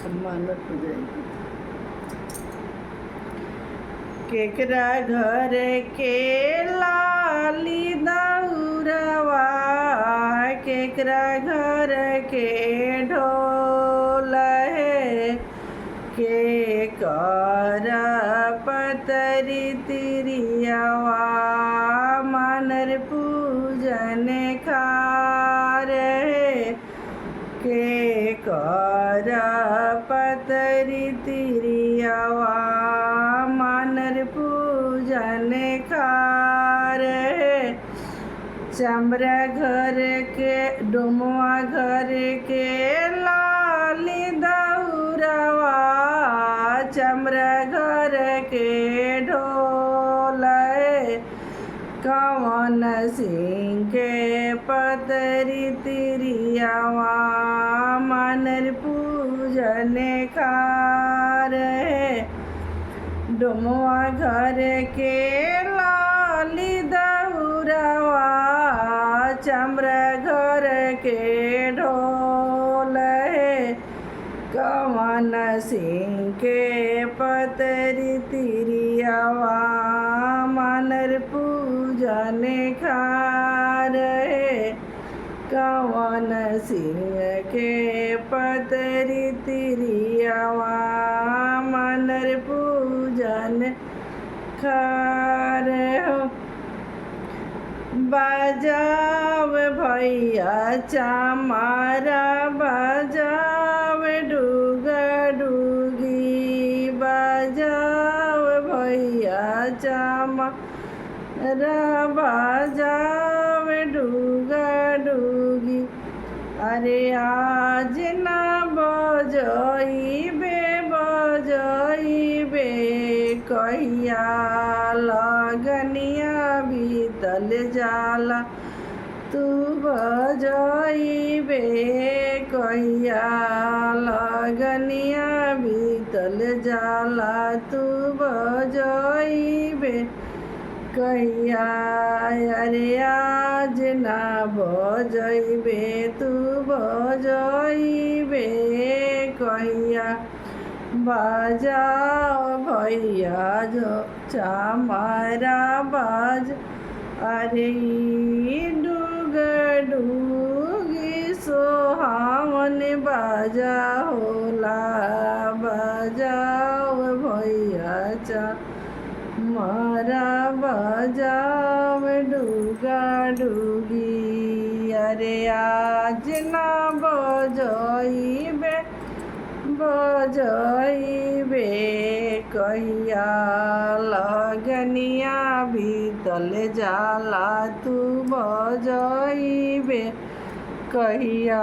मानत हो जाएगी। केकरा घर के लाली दौरवा, केकरा घर के ढोल है, के कर पतरी तिरियावा मानर पूजन खार है, के कर पतरी तिरियावा मानर पूजन खार है। चमरा घर के डुमवा घर के लाली दौरवा, चमरा घर के ढोल है, कवन सिंह के पतरी तिरियावा मानर पूजन खार है। डुमवा घर के लाली दौरवा, चमरा घर के ढोल है, कवन सिंह के पतरी तिरियावा मानर पूजन खार है, कवन सिंह के पतरी तिरियावा मानर पूजन खार हो। बजाव भैया चमारा, बजाव डूगा डूगी, बजाव भैया चमारा, बजाव डूगा डूगी। अरे आज ना बजइबे बजइबे, कहिया लगनिया बीतल जाला, तू बजइबे कहिया लगनिया बीतल जाला, तू बजइबे कहिया। अरे आज ना बजइबे तू बजइबे कहिया, बजाओ भैया जो चमारा बाज। अरे डूग डूगी सोहावन बाजा होला, बजाओ भैया चमारा, बजाओ डूगा डूगी। अरे आज ना बजइबे बजइबे कहिया लगनिया बीतल जाला, तू बजइबे कहिया।